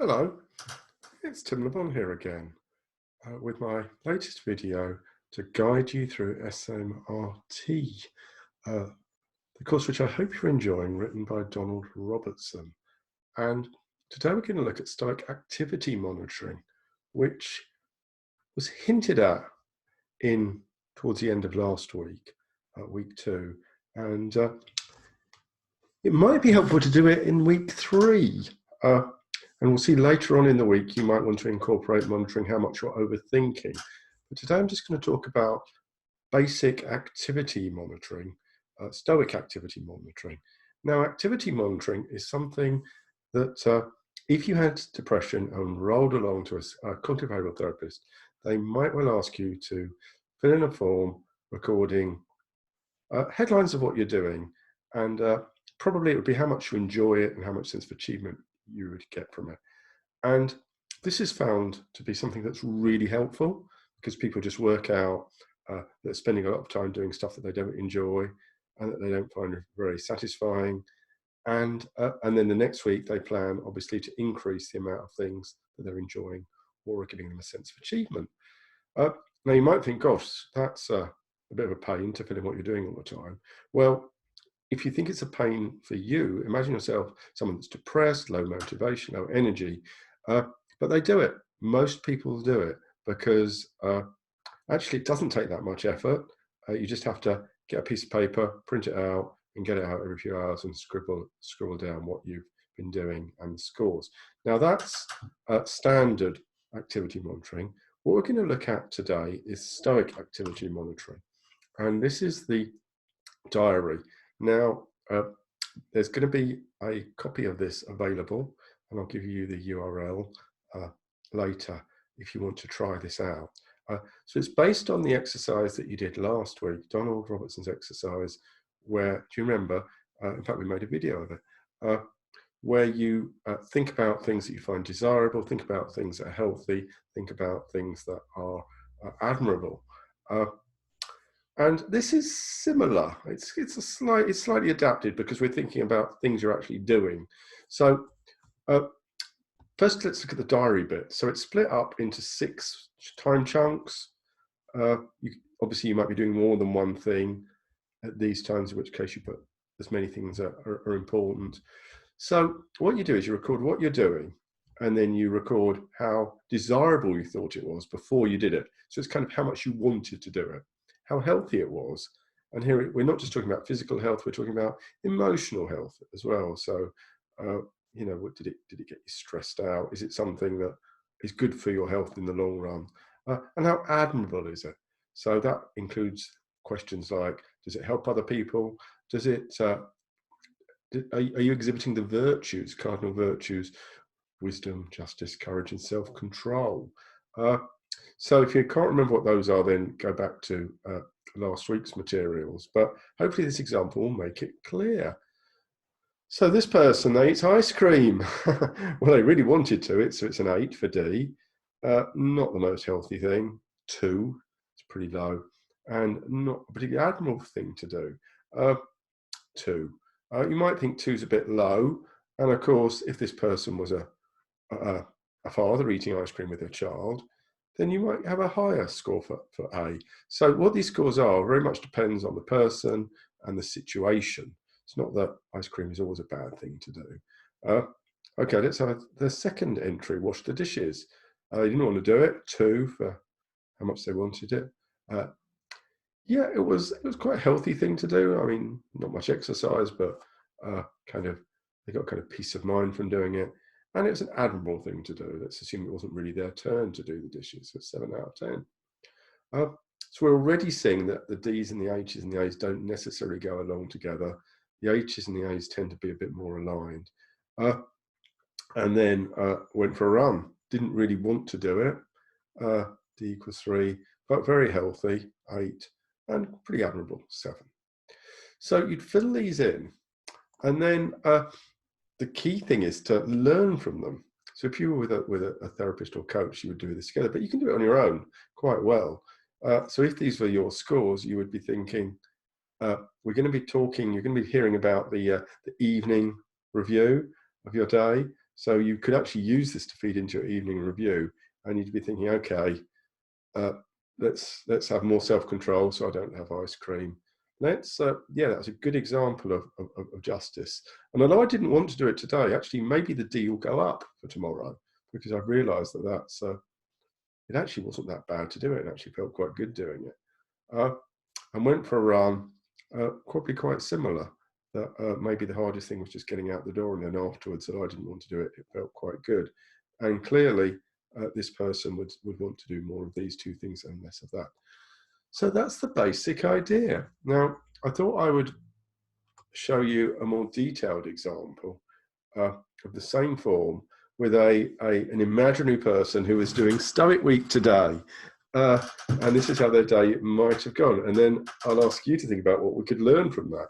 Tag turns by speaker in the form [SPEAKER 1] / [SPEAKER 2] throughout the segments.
[SPEAKER 1] Hello, it's TimLeBon here again with my latest video to guide you through SMRT, the course which I hope you're enjoying, written by Donald Robertson. And today we're going to look at Stoic Activity Monitoring, which was hinted at towards the end of last week, week 2, and it might be helpful to do it in week 3. And we'll see later on in the week, you might want to incorporate monitoring how much you're overthinking. But today I'm just going to talk about basic activity monitoring, Stoic activity monitoring. Now, activity monitoring is something that if you had depression and rolled along to a cognitive behavioral therapist, they might well ask you to fill in a form recording headlines of what you're doing, and probably it would be how much you enjoy it and how much sense of achievement you would get from it. And this is found to be something that's really helpful because people just work out they're spending a lot of time doing stuff that they don't enjoy and that they don't find very satisfying. And then the next week they plan obviously to increase the amount of things that they're enjoying or are giving them a sense of achievement. Now you might think, gosh, that's a bit of a pain to fill in what you're doing all the time. Well, if you think it's a pain for you, imagine yourself someone that's depressed, low motivation, low energy, but they do it. Most people do it because actually it doesn't take that much effort. You just have to get a piece of paper, print it out, and get it out every few hours and scribble down what you've been doing and the scores. Now that's standard activity monitoring. What we're going to look at today is Stoic activity monitoring. And this is the diary. Now, there's going to be a copy of this available, and I'll give you the URL later if you want to try this out. So it's based on the exercise that you did last week, Donald Robertson's exercise, where, do you remember, in fact, we made a video of it, where you think about things that you find desirable, think about things that are healthy, think about things that are admirable. And this is similar. It's slightly adapted because we're thinking about things you're actually doing. So first, let's look at the diary bit. So it's split up into 6 time chunks. Obviously, you might be doing more than one thing at these times, in which case you put as many things that are important. So what you do is you record what you're doing, and then you record how desirable you thought it was before you did it. So it's kind of how much you wanted to do it, how healthy it was. And here we're not just talking about physical health, we're talking about emotional health as well. So, you know, what did it get you stressed out? Is it something that is good for your health in the long run? And how admirable is it? So that includes questions like, does it help other people? Does it, are you exhibiting the virtues, cardinal virtues, wisdom, justice, courage, and self-control? So if you can't remember what those are, then go back to last week's materials. But hopefully this example will make it clear. So this person eats ice cream. Well, they really wanted to, so it's an 8 for D. Not the most healthy thing. 2, it's pretty low. And not a particularly admirable thing to do. 2. You might think 2 is a bit low. And of course, if this person was a father eating ice cream with a child, then you might have a higher score for A. So what these scores are very much depends on the person and the situation. It's not that ice cream is always a bad thing to do. Okay, let's have the second entry, wash the dishes. You didn't want to do it, 2 for how much they wanted it. Yeah, it was quite a healthy thing to do. I mean, not much exercise, but they got kind of peace of mind from doing it. And it was an admirable thing to do. Let's assume it wasn't really their turn to do the dishes. So 7 out of 10. So we're already seeing that the D's and the H's and the A's don't necessarily go along together. The H's and the A's tend to be a bit more aligned. And then went for a run. Didn't really want to do it. D equals 3, but very healthy, 8, and pretty admirable, 7. So you'd fill these in. And then the key thing is to learn from them. So if you were with a therapist or coach, you would do this together, but you can do it on your own quite well. So if these were your scores, you would be thinking, we're going to be talking, you're going to be hearing about the evening review of your day. So you could actually use this to feed into your evening review, and you'd be thinking, okay, let's have more self-control so I don't have ice cream. Yeah, that's a good example of justice. And although I didn't want to do it today, actually maybe the D will go up for tomorrow, because I've realized that it actually wasn't that bad to do it. It actually felt quite good doing it. And went for a run, probably quite similar. That maybe the hardest thing was just getting out the door, and then afterwards that I didn't want to do it, it felt quite good. And clearly this person would want to do more of these two things and less of that. So that's the basic idea. Now, I thought I would show you a more detailed example of the same form with an imaginary person who is doing Stoic Week today. And this is how their day might have gone. And then I'll ask you to think about what we could learn from that.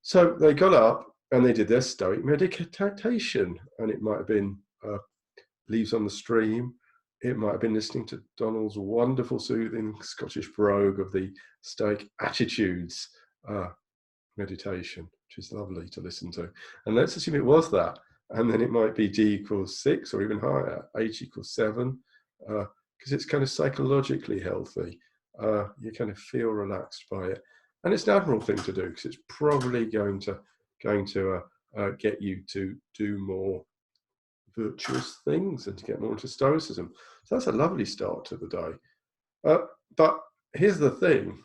[SPEAKER 1] So they got up and they did their Stoic meditation. And it might have been Leaves on the Stream. It might have been listening to Donald's wonderful, soothing Scottish brogue of the Stoic Attitudes meditation, which is lovely to listen to. And let's assume it was that. And then it might be D equals 6 or even higher, H equals 7, because it's kind of psychologically healthy. You kind of feel relaxed by it. And it's an admirable thing to do, because it's probably going to get you to do more virtuous things and to get more into Stoicism. So that's a lovely start to the day. But here's the thing.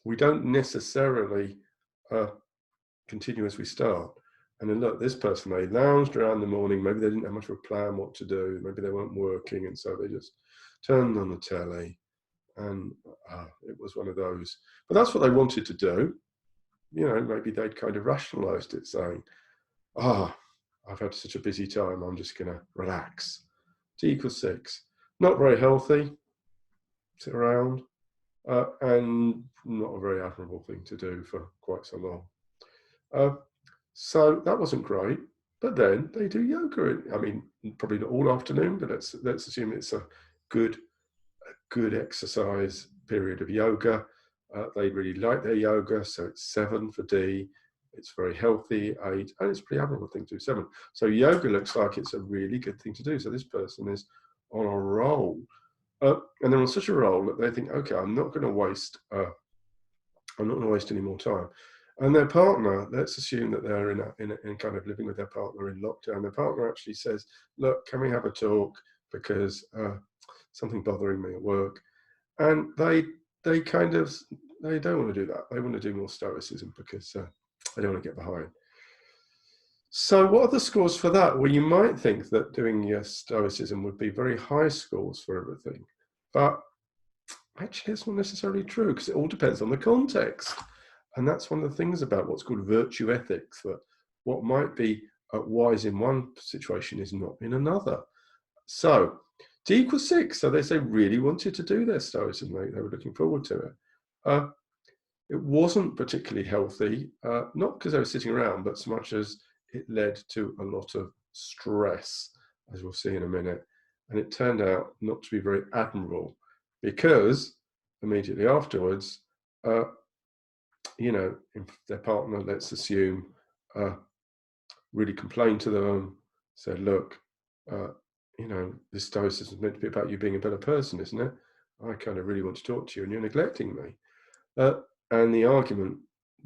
[SPEAKER 1] We don't necessarily continue as we start. And then look, this person, they lounged around the morning. Maybe they didn't have much of a plan what to do. Maybe they weren't working. And so they just turned on the telly. And it was one of those. But that's what they wanted to do. You know, maybe they'd kind of rationalized it, saying, I've had such a busy time, I'm just going to relax. D equals 6. Not very healthy. Sit around. And not a very admirable thing to do for quite so long. So that wasn't great. But then they do yoga. I mean, probably not all afternoon, but let's assume it's a good exercise period of yoga. They really like their yoga, so it's 7 for D. It's very healthy, 8, and it's a pretty admirable thing to do, 7. So yoga looks like it's a really good thing to do. So this person is on a roll. And they're on such a roll that they think, okay, I'm not going to waste any more time. And their partner, let's assume that they're in kind of living with their partner in lockdown. Their partner actually says, look, can we have a talk, because something bothering me at work. And they don't want to do that. They want to do more Stoicism, because they don't want to get behind. So what are the scores for that? Well, you might think that doing your Stoicism would be very high scores for everything. But actually, it's not necessarily true, because it all depends on the context. And that's one of the things about what's called virtue ethics, that what might be wise in one situation is not in another. So D equals 6. So they really wanted to do their Stoicism. They were looking forward to it. It wasn't particularly healthy, not because they were sitting around, but so much as it led to a lot of stress, as we'll see in a minute. And it turned out not to be very admirable, because immediately afterwards, you know, if their partner, let's assume, really complained to them, said, look, you know, this Stoicism is meant to be about you being a better person, isn't it? I kind of really want to talk to you and you're neglecting me. And the argument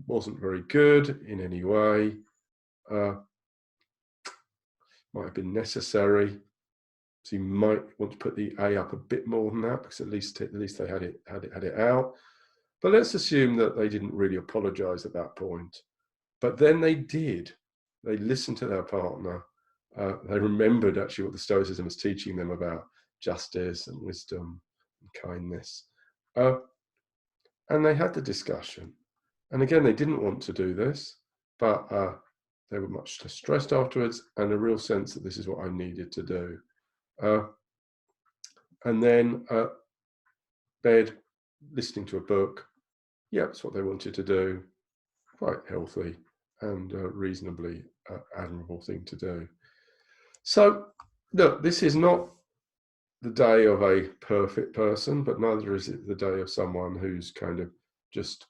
[SPEAKER 1] wasn't very good in any way. Might have been necessary. So you might want to put the A up a bit more than that, because at least they had it out. But let's assume that they didn't really apologize at that point. But then they did. They listened to their partner. They remembered actually what the Stoicism was teaching them about justice and wisdom and kindness. And they had the discussion. And again, they didn't want to do this, but they were much stressed afterwards, and a real sense that this is what I needed to do. And then bed, listening to a book. Yeah, that's what they wanted to do. Quite healthy and reasonably admirable thing to do. So, look, this is not the day of a perfect person, but neither is it the day of someone who's kind of just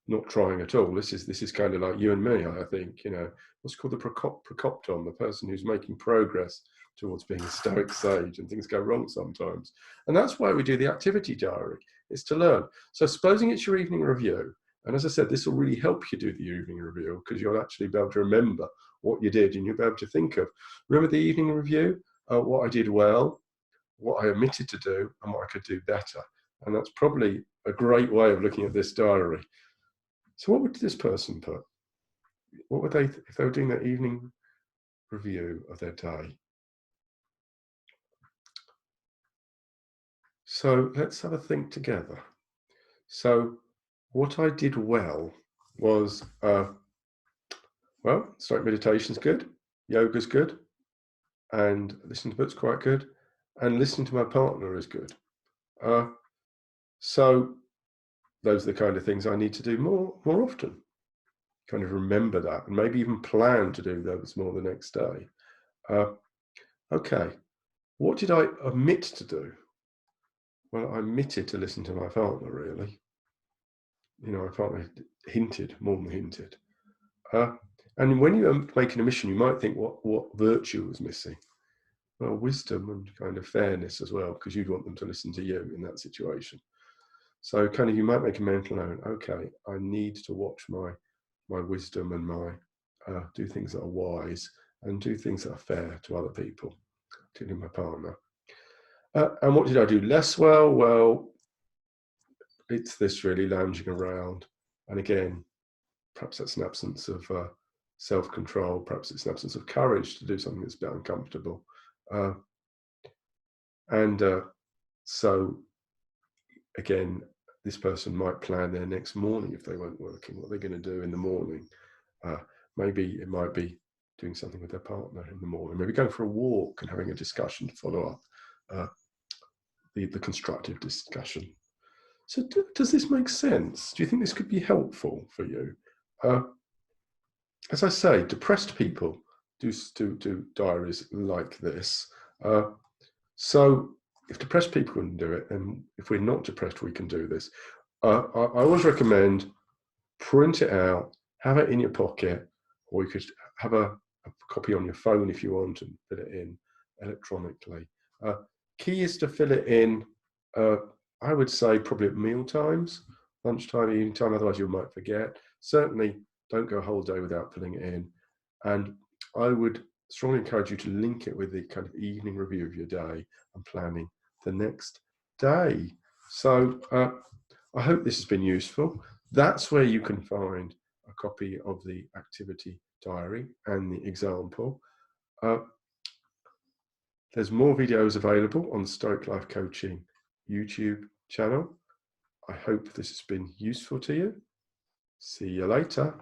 [SPEAKER 1] not trying at all. This is kind of like you and me, I think, you know, what's called the procopton, the person who's making progress towards being a Stoic sage, and things go wrong sometimes. And that's why we do the activity diary, is to learn. So supposing it's your evening review, and as I said, this will really help you do the evening review, because you'll actually be able to remember what you did, and you'll be able to think of, remember the evening review, what I did well, what I omitted to do, and what I could do better. And that's probably a great way of looking at this diary. So what would this person put? What would they, if they were doing their evening review of their day? So let's have a think together. So what I did well was, well, Stoic meditation's good, yoga's good, and listening to books quite good, and listening to my partner is good. So those are the kind of things I need to do more often. Kind of remember that, and maybe even plan to do those more the next day. Okay, what did I omit to do? Well, I omitted to listen to my partner, really. You know, my partner hinted, more than hinted. And when you make an omission, you might think, what virtue was missing? Well, wisdom and kind of fairness as well, because you'd want them to listen to you in that situation. So kind of you might make a mental note, okay, I need to watch my wisdom and my do things that are wise and do things that are fair to other people, including my partner. And what did I do less well? Well, it's this really lounging around. And again, perhaps that's an absence of self-control. Perhaps it's an absence of courage to do something that's a bit uncomfortable. So again, this person might plan their next morning if they weren't working, what they're going to do in the morning. Maybe it might be doing something with their partner in the morning, maybe going for a walk and having a discussion to follow up the constructive discussion. So does this make sense? Do you think this could be helpful for you? As I say, depressed people do diaries like this. So if depressed people can do it, and if we're not depressed, we can do this. I always recommend print it out, have it in your pocket, or you could have a copy on your phone if you want and fill it in electronically. Key is to fill it in, I would say probably at meal times, lunchtime, evening time, otherwise you might forget. Certainly don't go a whole day without filling it in. And I would strongly encourage you to link it with the kind of evening review of your day and planning the next day. So I hope this has been useful. That's where you can find a copy of the activity diary and the example. There's more videos available on the Stoic Life Coaching YouTube channel. I hope this has been useful to you. See you later.